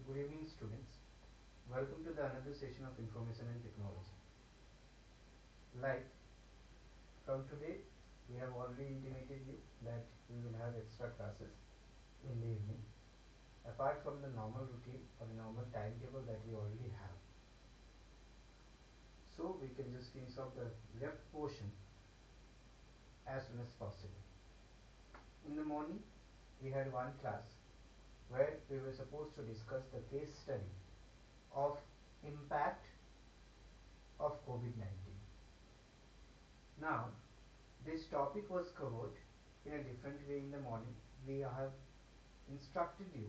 Good evening, students. Welcome to the another session of Information and Technology. Like from today, we have already intimated you that we will have extra classes in the evening, apart from the normal routine or the normal timetable that we already have. So we can just finish off the left portion as soon as possible. In the morning, we had one class where we were supposed to discuss the case study of impact of COVID-19. Now, this topic was covered in a different way in the morning. We have instructed you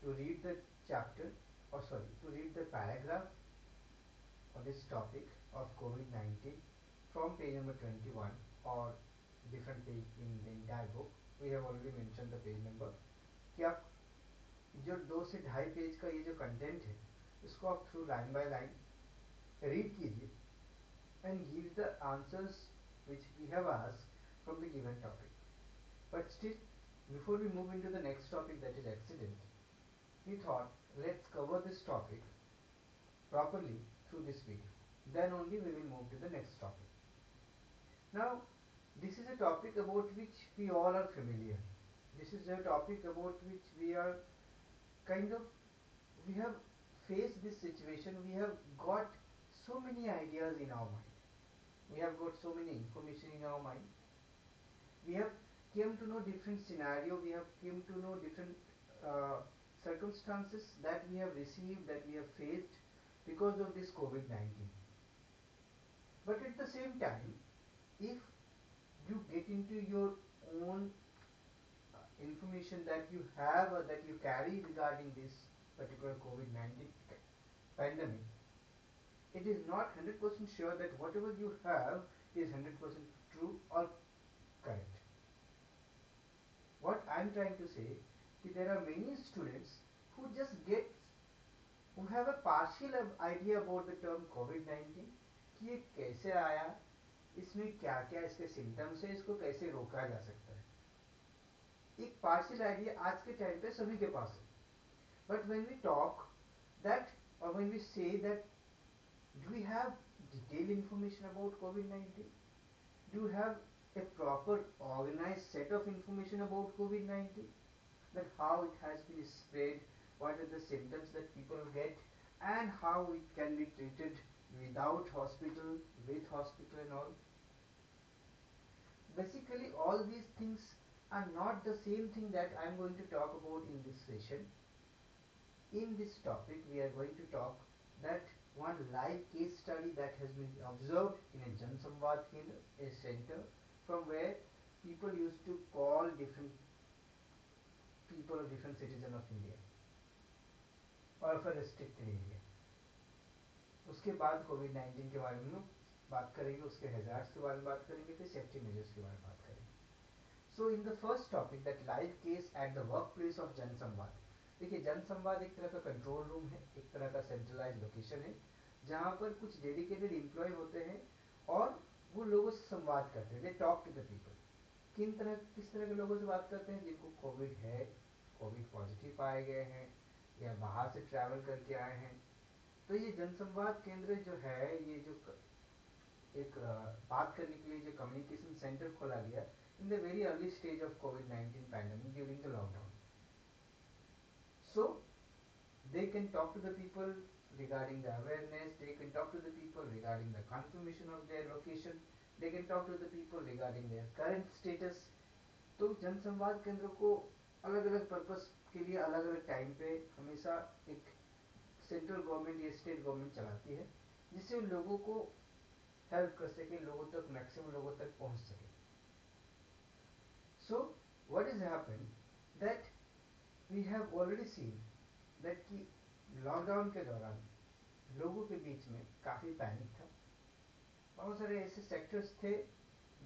to read the chapter, or sorry, to read the paragraph on this topic of COVID-19 from page number 21 or different page in the entire book. We have already mentioned the page number कि आप जो 2 से 2.5 page का ये जो content है इसको आप through line by line read कीजिए and give the answers which we have asked from the given topic. But still, before we move into the next topic, that is accident, we thought let's cover this topic properly through this video. Then only we will move to the next topic. Now, this is a topic about which we all are familiar. This is a topic about which we are kind of, we have faced this situation. We have got so many ideas in our mind. We have got so many information in our mind. We have came to know different scenario. We have came to know different circumstances that we have received, that we have faced because of this COVID-19. But at the same time, if you get into your own information that you have or that you carry regarding this particular COVID-19 pandemic, it is not 100% sure that whatever you have is 100% true or correct. What I am trying to say is there are many students who just get, who have a partial idea about the term COVID-19 कि ये कैसे आया, इसमें क्या क्या इसके symptoms है, इसको कैसे रोका जा सकता है. एक पार्शियल आइडिया आज के टाइम पे सभी के पास है. But when we talk that और when we say that do we have detailed information about COVID-19? Do you have a proper organized set of information about COVID-19? That how it has been spread, what are the symptoms that people get, and how it can be treated without hospital, with hospital and all. Basically, all these things are not the same thing that I am going to talk about in this session. In this topic, we are going to talk that one live case study that has been observed in a Jan Samvad Kendra, a center from where people used to call different people or different citizen of India or of a restricted area. उसके बाद कोविड-19 के बारे में बात करेंगे, उसके hazards के बारे में बात करेंगे, फिर सेफ्टी मेजर्स के बारे में बात करेंगे. So in the first topic that live case at the work place of Jan Samvad. देखिए, जन संवाद एक तरह का कंट्रोल रूम है, एक तरह का सेंट्रलाइज लोकेशन है जहाँ पर कुछ डेडिकेटेड एम्प्लॉय होते हैं और वो लोगों से संवाद करते हैं. They talk to the people. किस तरह के लोगों से बात करते हैं? जिनको कोविड है, कोविड पॉजिटिव पाए गए हैं या बाहर से ट्रैवल करके आए हैं. तो ये जनसंवाद केंद्र जो है, ये जो एक बात करने के लिए जो कम्युनिकेशन सेंटर खोला गया in the very early stage of COVID-19 pandemic during the lockdown. So they can talk to the people regarding the awareness, they can talk to the people regarding the confirmation of their location, they can talk to the people regarding their current status. तो जनसंवाद केंद्र को अलग अलग purpose के लिए अलग अलग टाइम पे हमेशा एक सेंट्रल गवर्नमेंट या स्टेट गवर्नमेंट चलाती है जिससे लोगों को हेल्प कर सके, लोगों तक मैक्सिमम लोगों तक पहुंच सके. So what has happened that we have already seen that कि लॉकडाउन के दौरान लोगों के बीच में काफ़ी पैनिक था. बहुत सारे ऐसे सेक्टर्स थे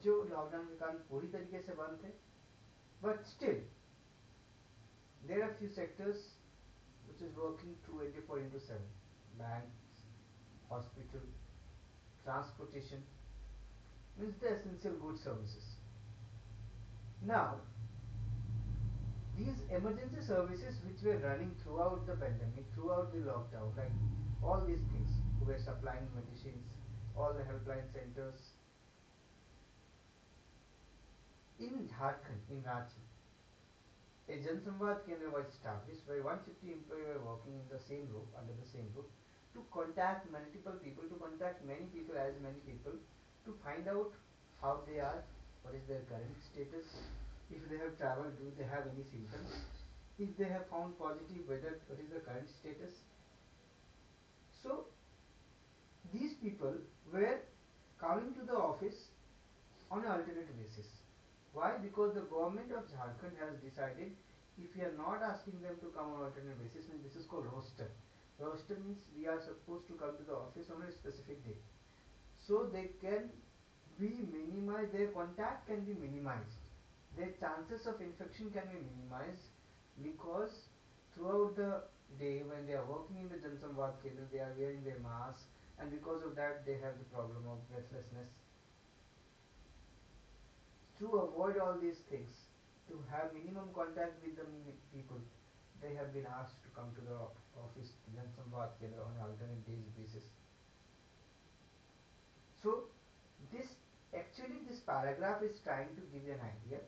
जो लॉकडाउन के कारण पूरी तरीके से बंद थे. But still there are few sectors which is working 24/7. Banks, hospital, transportation, means the essential goods services. Now, these emergency services which were running throughout the pandemic, throughout the lockdown, like all these things, who were supplying medicines, all the helpline centers in Jharkhand, in Ranchi, a Jansamvad Kendra was established where 150 employees were working in the same roof, under the same roof, to contact multiple people, to contact many people, as many people, to find out how they are, what is their current status, if they have traveled, do they have any symptoms, if they have found positive, whether what is the current status. So these people were coming to the office on an alternate basis. Why? Because the government of Jharkhand has decided, if we are not asking them to come on alternate basis, means this is called roster. Roster means we are supposed to come to the office on a specific day. So they can be minimized, their contact can be minimized. Their chances of infection can be minimized because throughout the day when they are working in the Jansamvad Kendra, they are wearing their mask, and because of that they have the problem of breathlessness. To avoid all these things, to have minimum contact with the people, they have been asked to come to the office Jansamvad Kendra on an alternate days basis. So this actually this paragraph is trying to give you an idea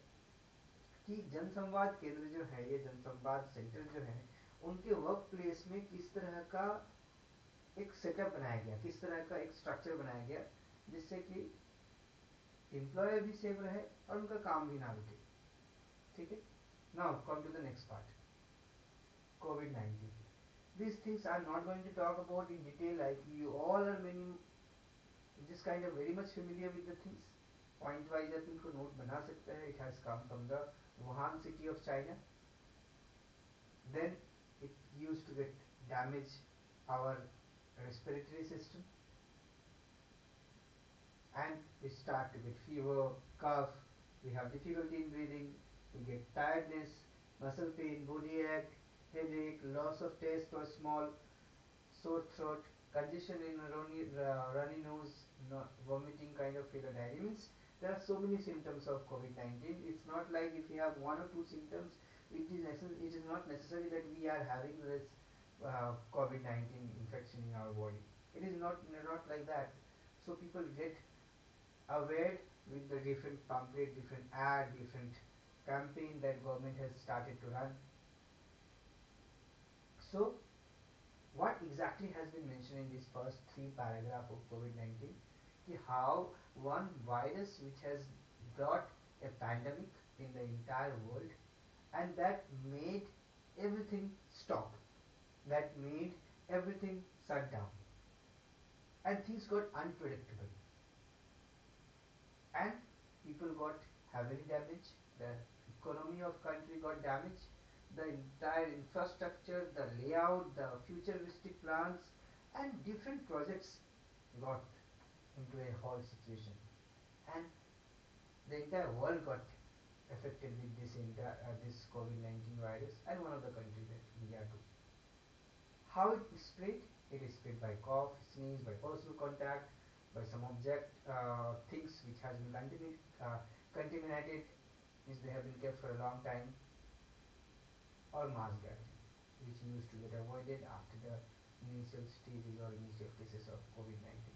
कि जनसंवाद केंद्र जो है, ये जनसंवाद centre जो है, उनके वर्क प्लेस में किस तरह का एक सेटअप बनाया गया, किस तरह का एक स्ट्रक्चर बनाया गया, जिससे कि एम्प्लॉयर भी सेफ रहे और उनका काम भी ना रुके. ठीक है. Now come to the next part, COVID-19. These things I'm not going to talk about in detail, like you all are many just kind of very much familiar with the things. Point wise आप इनको note बना सकते हैं. It has come from the Wuhan city of China. Then it used to get damage our respiratory system, and we start to get fever, cough, we have difficulty in breathing, we get tiredness, muscle pain, body ache, headache, loss of taste or smell, sore throat, congestion in runny nose, vomiting kind of feel, diarrhea. Means there are so many symptoms of COVID-19. It's not like if you have one or two symptoms, it is not necessary that we are having this COVID-19 infection in our body. It is not like that. So people get aware with the different pamphlet, different ad, different campaign that government has started to run. So what exactly has been mentioned in this first three paragraph of COVID-19? How one virus which has brought a pandemic in the entire world, and that made everything stop, that made everything shut down, and things got unpredictable, and people got heavily damaged, the economy of country got damaged, the entire infrastructure, the layout, the futuristic plans, and different projects got into a whole situation, and the entire world got affected with this COVID-19 virus, and one of the countries that India too. How it is spread? It is spread by cough, sneeze, by personal contact, by some object, things which has been contaminated, which they have been kept for a long time, or mass gathering, which used to get avoided after the initial stages or initial cases of COVID-19.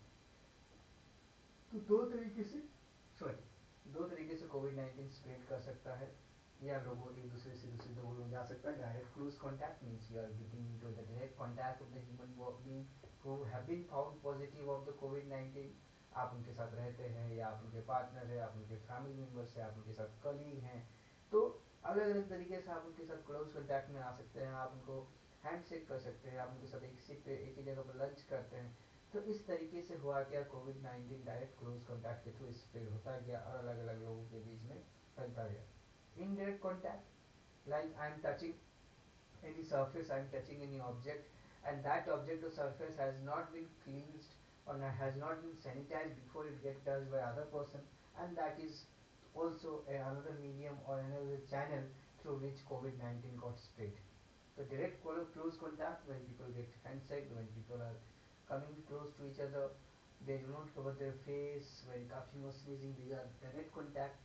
तो दो तरीके से कोविड-19 spread कर सकता है, या लोगों एक दूसरे से दूसरे लोगों में जा सकता है. Direct close contact means you are getting into the direct contact of the human being who have been found positive of the कोविड-19. आप उनके साथ रहते हैं, या आप उनके पार्टनर है, आप उनके फैमिली मेम्बर्स है, आप उनके साथ कलीग हैं, तो अलग अलग तरीके से आप उनके साथ क्लोज कॉन्टैक्ट में आ सकते हैं. आप उनको हैंड शेक कर सकते हैं, आप उनके साथ एक सीट पे एक ही जगह पर लंच करते हैं. तो इस तरीके से हुआ क्या, कोविड-19 डायरेक्ट क्लोज कॉन्टैक्ट के थ्रू स्प्रेड होता गया और अलग अलग लोगों के बीच में फैलता गया. Indirect contact, like I am touching any surface, I am touching any object, and that object or surface has not been cleansed or has not been sanitized before it gets touched by other person, and that is also another medium or another channel through which COVID-19 got spread. So direct close contact, when people get handshake, when people are coming close to each other, they do not cover their face, when coughing or sneezing, these are direct contact.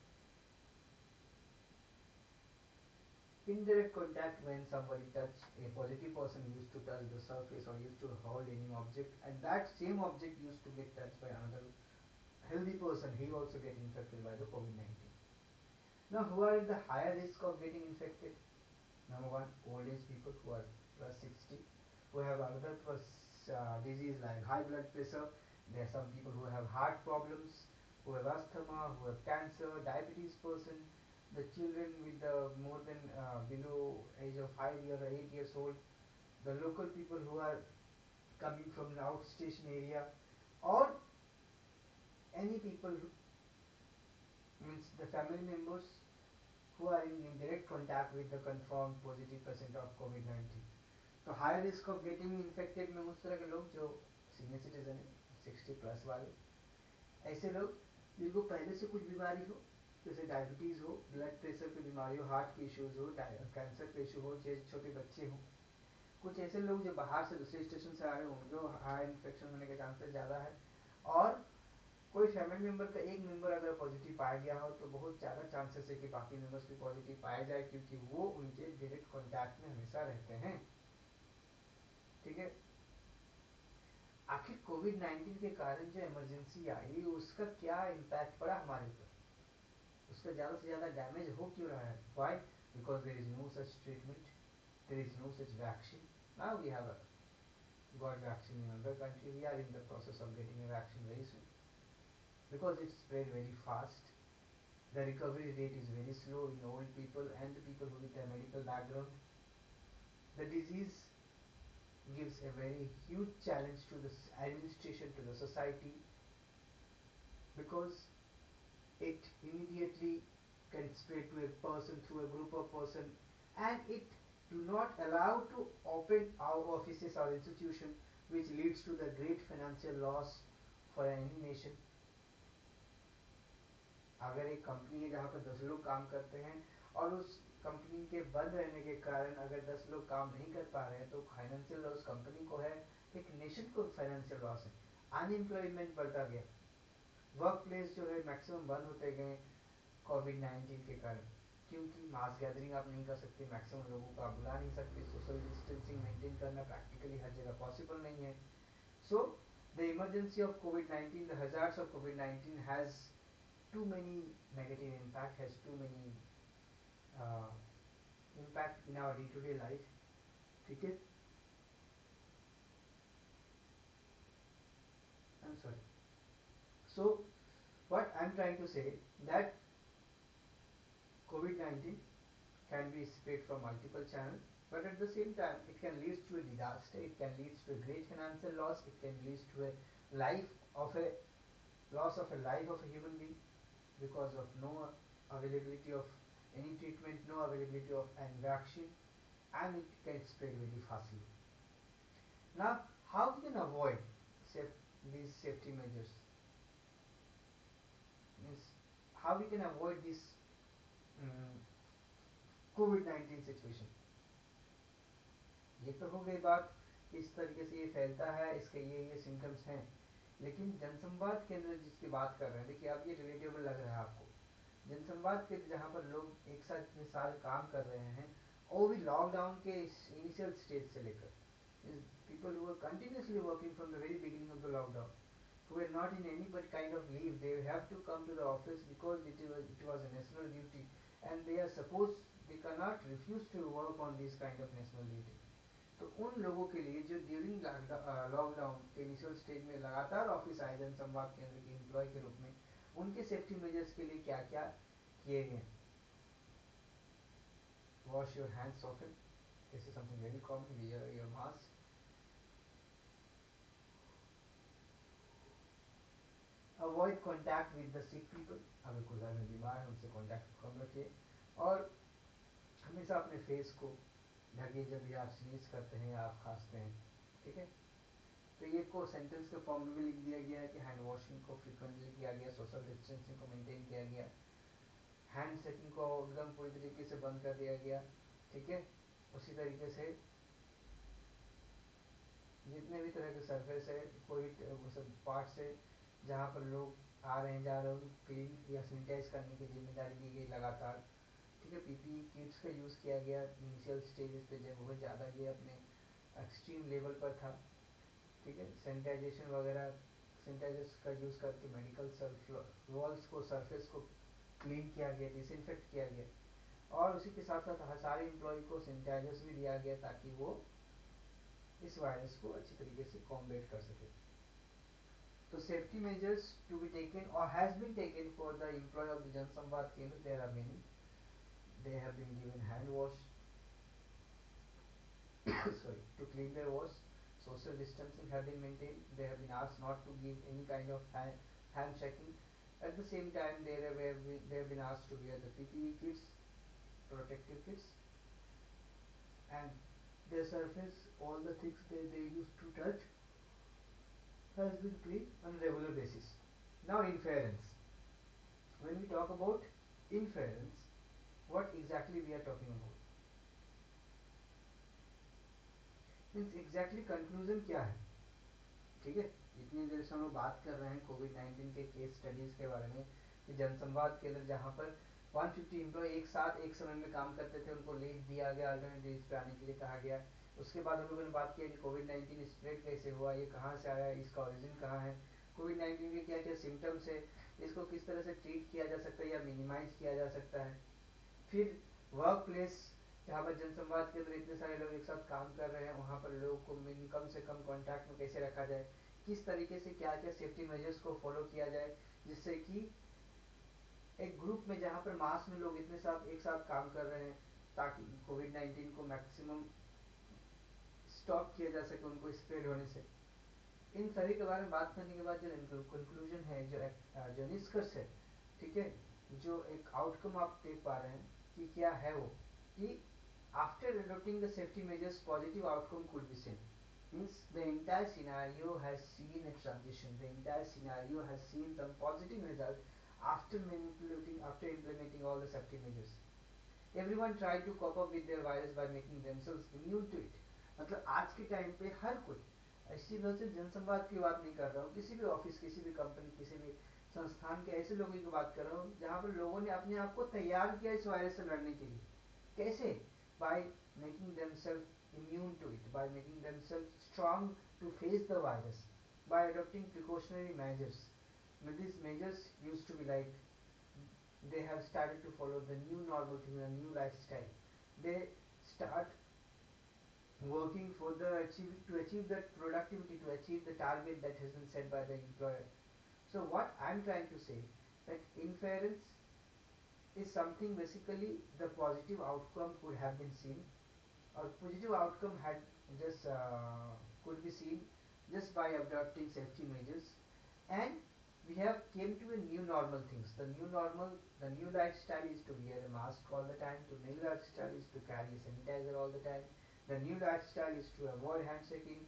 Indirect contact, when somebody touch, a positive person used to touch the surface or used to hold any object, and that same object used to get touched by another healthy person, he also get infected by the COVID-19. Now, who are at the higher risk of getting infected? Number one, old age people who are plus 60, who have other disease like high blood pressure. There are some people who have heart problems, who have asthma, who have cancer, diabetes person, the children with the more than below age of 5 years or 8 years old, the local people who are coming from an outstation area, or any people who, means the family members who are in direct contact with the confirmed positive patient of COVID-19. तो high risk of getting infected में उस तरह के लोग जो senior citizen है, 60+ वाले, ऐसे लोग जिनको पहले से कुछ बीमारी हो, जैसे डायबिटीज हो, ब्लड प्रेशर की बीमारी हो, हार्ट के इश्यूज हो, कैंसर के इशू हो, जैसे छोटे बच्चे हो, कुछ ऐसे लोग जो बाहर से दूसरे स्टेशन से आ रहे हो, उनको हाई इन्फेक्शन होने के चांसेस ज़्यादा है। और कोई फैमिली मेंबर का एक मेंबर अगर पॉजिटिव पाया गया हो तो बहुत ज़्यादा चांसेस है कि बाकी मेंबर्स भी पॉजिटिव पाया जाए, क्योंकि वो उनके डायरेक्ट कॉन्टैक्ट में हमेशा रहते हैं। ठीक है। आखिर कोविड-19 के कारण जो इमरजेंसी आई उसका क्या इम्पैक्ट पड़ा हमारे ऊपर, उसका ज़्यादा से ज़्यादा डैमेज हो क्यों रहा है? Why? Because there is no such treatment, there is no such vaccine. Now we have got vaccine in another country, we are in the process of getting a vaccine very soon, because it spread very fast. The recovery rate is very slow in old people and the people with a medical background. The disease gives a very huge challenge to the administration, to the society, because it immediately can spread to a person, through a group of person, and it do not allow to open our offices or institution, which leads to the great financial loss for any nation. अगर एक company है जहाँ पर 10 लोग काम करते हैं और उस कंपनी के बंद रहने के कारण अगर 10 लोग काम नहीं कर पा रहे हैं तो फाइनेंशियल लॉस कंपनी को है, एक नेशन को फाइनेंशियल लॉस है। अनएम्प्लॉयमेंट बढ़ता गया, वर्क प्लेस जो है मैक्सिमम बंद होते गए कोविड-19 के कारण, क्योंकि मास गैदरिंग आप नहीं कर सकते, मैक्सिमम लोगों को आप बुला नहीं सकते, सोशल डिस्टेंसिंग मेंटेन करना प्रैक्टिकली हर जगह पॉसिबल नहीं है। So the emergency of covid, the hazards of covid has too many negative impact, has too many uh, impact in our day-to-day life. ठीक है, I'm sorry. So what I'm trying to say, that COVID-19 can be spread from multiple channels, but at the same time it can lead to a disaster, it can lead to a great financial loss, it can lead to a life of a loss of a life of a human being, because of no availability of any treatment, no availability of an vaccine, and it can spread very fastly. Now, how we can avoid these safety measures? Means how we can avoid this um, COVID-19 situation? ये तो हो गई बात, किस तरीके से ये फैलता है, इसके ये सिम्टम्स हैं, लेकिन जनसंवाद केंद्र जिसकी बात कर रहे हैं, देखिए अब ये रिलेटेबल लग रहा है आपको। जनसंवाद केंद्र जहाँ पर लोग एक साथ इतने साल काम कर रहे हैं, वो भी लॉकडाउन के इनिशियल स्टेज से लेकर, people who were continuously working from the very beginning of the lockdown, who were not in any but kind of leave, they have to come to the office because it was a national duty, and they are supposed, they cannot refuse to work on this kind of national duty. तो उन लोगों के लिए जो during lockdown के initial stage में लगातार office आए जनसंवाद केंद्र के एम्प्लॉय के रूप में, उनके सेफ्टी मेजर्स के लिए क्या क्या किए गए? Wash your hands often, this is something very common, wear your mask, avoid contact with the sick people, अगर कोई घर में बीमार है उनसे कॉन्टैक्ट कम रखिए, और हमेशा अपने फेस को ढकिए जब भी आप स्नीज करते हैं या आप खांसते हैं। ठीक है, तो ये को सेंटेंस के फॉर्म में भी लिख दिया गया है कि हैंड वॉशिंग को फ्रिक्वेंटली किया गया, सोशल डिस्टेंसिंग को मेंटेन किया गया, हैंड सेकिंग को एकदम पूरी तरीके से बंद कर दिया गया। ठीक है, उसी तरीके से जितने भी तरह के सरफेस है, कोई पार्ट्स है जहाँ पर लोग आ रहे हैं जा रहे हैं, क्लीन या सैनिटाइज करने की जिम्मेदारी दी गई लगातार। ठीक है, पीपीई किट्स का यूज़ किया गया इनिशियल स्टेजेस पे जब बहुत ज़्यादा ये अपने एक्सट्रीम लेवल पर था। ठीक है, सैनिटाइजेशन वगैरह, सैनिटाइजर्स का यूज़ करके मेडिकल वॉल्स को, सरफेस को क्लीन किया गया, डिसइंफेक्ट किया गया, और उसी के साथ साथ सारे एम्प्लॉय को सैनिटाइजर्स भी दिया गया ताकि वो इस वायरस को अच्छी तरीके से कॉम्बेट कर सके। तो safety measures to be taken और has been taken for the employ of the Jansamvad Kendra, there are many. They have been given hand wash sorry, to clean their wash. Social distancing have been maintained. They have been asked not to give any kind of handshaking. At the same time, they have been asked to wear the PPE kits, protective kits, and their surface, all the things they used to touch, has been cleaned on a regular basis. Now, inference. When we talk about inference, what exactly we are talking about? Means exactly conclusion क्या है? ठीक है, इतनी देर से हम लोग बात कर रहे हैं कोविड 19 के केस स्टडीज के बारे में कि जनसंवाद केंद्र जहाँ पर 150 एम्प्लॉय एक साथ एक समय में काम करते थे, उनको लीव दिया गया, अल्टरनेट डेज पे आने के लिए कहा गया। उसके बाद हम लोगों ने बात किया कि कोविड 19 स्प्रेड कैसे हुआ, ये कहाँ से आया, इसका ओरिजिन कहाँ है, कोविड 19 के क्या क्या सिम्टम्स है, इसको किस तरह से ट्रीट किया जा सकता है या मिनिमाइज किया जा सकता है। फिर वर्क प्लेस, जहाँ पर जनसंवाद के अंदर इतने सारे लोग एक साथ काम कर रहे हैं, वहाँ पर लोगों को कम से कम कांटेक्ट में कैसे रखा जाए, किस तरीके से क्या क्या सेफ्टी मेजर्स को फॉलो किया जाए, जिससे कि एक ग्रुप में जहाँ पर मास में लोग इतने साथ एक साथ काम कर रहे हैं ताकि कोविड 19 को मैक्सिमम स्टॉप किया जा सके उनको स्प्रेड होने से। इन सभी के बारे में बात करने के बाद जो कंक्लूजन है, जो निष्कर्ष है, ठीक है, जो एक आउटकम आप देख पा रहे हैं कि क्या है वो, कि after adopting the safety measures positive outcome could be seen. Means the entire scenario has seen a transition, the entire scenario has seen some positive result after implementing all the safety measures. Everyone tried to cope up with their virus by making themselves immune to it. मतलब आज के time पे हर कोई, ऐसी वजह से जनसंवाद की बात नहीं कर रहा हूँ, किसी भी ऑफिस, किसी भी कंपनी, किसी भी संस्थान के ऐसे लोगों की बात कर रहा हूँ जहाँ पर लोगों ने अपने आप को तैयार किया इस वायरस से लड़ने के लिए। कैसे? by making themselves immune to it, by making themselves strong to face the virus, by adopting precautionary measures. But these measures used to be like, they have started to follow the new normal thing, the new lifestyle. They start working for to achieve that productivity, to achieve the target that has been set by the employer. So what I'm trying to say, that inference is something, basically the positive outcome could have been seen, or positive outcome had just could be seen just by adopting safety measures, and we have came to a new normal things. The new normal, the new lifestyle is to wear a mask all the time, the new lifestyle is to carry sanitizer all the time, the new lifestyle is to avoid handshaking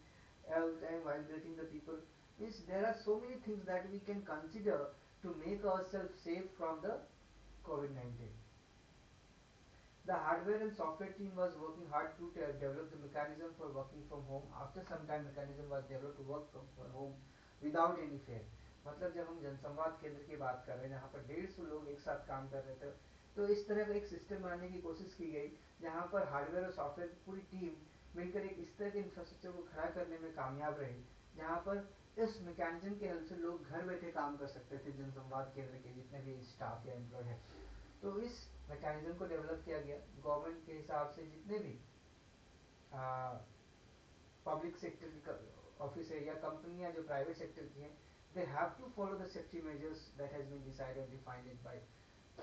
all the time while greeting the people. Means there are so many things that we can consider to make ourselves safe from the COVID-19. The hardware and software team was working hard to develop the mechanism for working from home. After some time, mechanism was developed to work from home without any fear. मतलब जब हम जनसंवाद केंद्र की बात कर रहे हैं जहाँ पर 150 लोग एक साथ काम कर रहे थे, तो इस तरह का एक सिस्टम बनाने की कोशिश की गई जहाँ पर हार्डवेयर और सॉफ्टवेयर की पूरी टीम मिलकर एक इस तरह के इंफ्रास्ट्रक्चर को खड़ा करने में कामयाब रही जहाँ पर इस मैकेनिज्म के हेल्प से लोग घर बैठे काम कर सकते थे, जनसंवाद केंद्र के जितने भी स्टाफ या एम्प्लॉय है। तो इस मैकेनिज्म को डेवलप किया गया गवर्नमेंट के हिसाब से, जितने भी पब्लिक सेक्टर की ऑफिस है या कंपनियां जो प्राइवेट सेक्टर की हैं, they have to follow the safety measures that has been decided defined by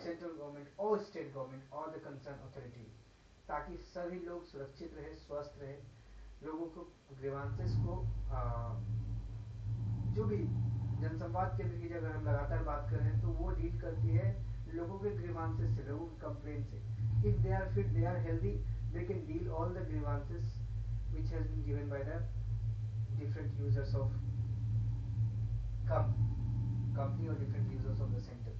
central government और स्टेट गवर्नमेंट और द कंसर्न अथॉरिटी, ताकि सभी लोग सुरक्षित रहे, स्वस्थ रहे, लोगों को ग्रीवांसेस को जो भी जनसंवाद केंद्र की अगर हम लगातार बात कर रहे हैं तो वो डील करती है लोगों के ग्रीवांसेस से, लोगों के कंप्लेंट से। If they are fit, they are healthy, they can deal all the grievances which has been given by the different users of company or different users of the center.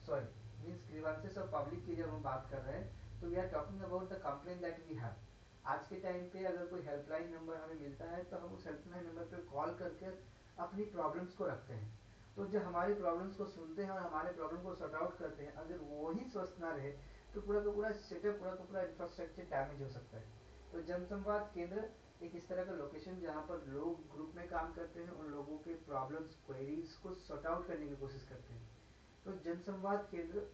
Sorry, means grievances of public की जब हम बात कर रहे हैं तो we are talking about the complaint that we have. आज के टाइम पे अगर कोई हेल्पलाइन नंबर हमें मिलता है तो हम उस हेल्पलाइन नंबर पे कॉल करके अपनी प्रॉब्लम्स को रखते हैं, तो जो हमारी प्रॉब्लम्स को सुनते हैं और हमारे प्रॉब्लम को सॉर्ट आउट करते हैं, अगर वो ही स्वस्थ ना रहे तो पूरा का पूरा सेटअप, पूरा का पूरा इंफ्रास्ट्रक्चर डैमेज हो सकता है। तो जनसंवाद केंद्र एक इस तरह का लोकेशन जहाँ पर लोग ग्रुप में काम करते हैं, उन लोगों के प्रॉब्लम्स क्वेरीज को सॉर्ट आउट करने की कोशिश करते हैं। तो जनसंवाद केंद्र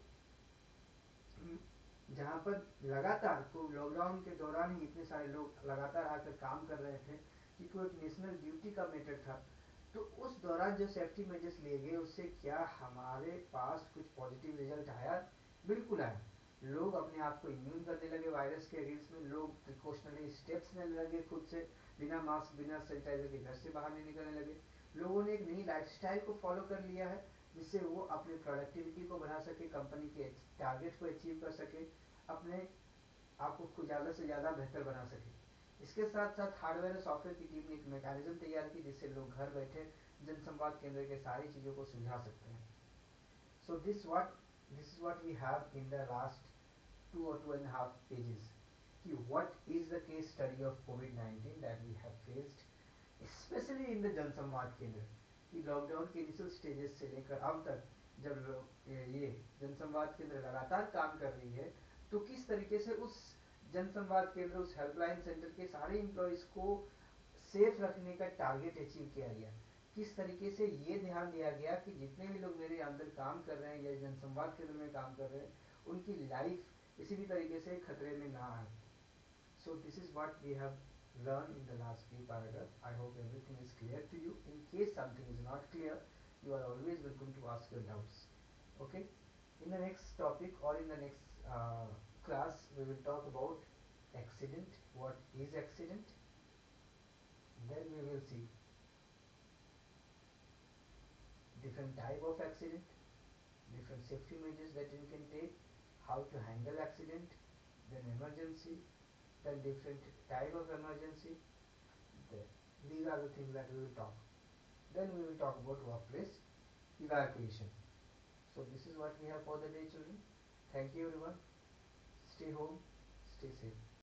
जहाँ पर लगातार को लॉकडाउन के दौरान ही इतने सारे लोग लगातार आकर काम कर रहे थे कि कोई एक नेशनल ड्यूटी का मैटर था। तो उस दौरान जो सेफ्टी मेजर्स लिए गए उससे क्या हमारे पास कुछ पॉजिटिव रिजल्ट आया? बिल्कुल आया। लोग अपने आप को इम्यून करने लगे वायरस के अगेंस्ट में, लोग प्रिकॉशनरी स्टेप्स लेने लगे खुद से, बिना मास्क बिना सैनिटाइजर के घर से बाहर नहीं निकलने लगे। लोगों ने एक नई लाइफस्टाइल को फॉलो कर लिया है जिससे वो अपनी प्रोडक्टिविटी को बढ़ा सके, कंपनी के टारगेट को अचीव कर सके, अपने आप को ज़्यादा से ज़्यादा बेहतर बना सके। इसके साथ साथ हार्डवेयर और सॉफ्टवेयर की टीम ने एक मैकेनिज्म तैयार की जिससे लोग घर बैठे जनसंवाद केंद्र के सारी चीज़ों को सुलझा सकते हैं। So this is what we have in the last 2 or 2.5 pages कि what is the case study of COVID-19 that we have faced, specially in the Jansamvad केंद्र। कि लॉकडाउन के इनिशियल स्टेजेस से लेकर अब तक जब ये जनसंवाद केंद्र लगातार काम कर रही है, तो किस तरीके से उस जनसंवाद केंद्र, उस हेल्पलाइन सेंटर के सारे एम्प्लॉयज़ को सेफ रखने का टारगेट अचीव किया गया। किस तरीके से ये ध्यान दिया गया कि जितने भी लोग मेरे अंदर काम कर रहे हैं या जनसंवाद केंद्र में काम कर रहे हैं, उनकी लाइफ किसी भी तरीके से खतरे में ना आए। So this is what we have learned in the last few paragraphs. I hope everything is clear to you. In case something is not clear, you are always welcome to ask your doubts. Okay? In the next topic or in the next class, we will talk about accident. What is accident? Then we will see different type of accident, different safety measures that you can take, how to handle accident, then emergency, then different type of emergency. These are the things that we will talk. Then we will talk about workplace evacuation. So this is what we have for the day, children. Thank you everyone. Stay home, stay safe.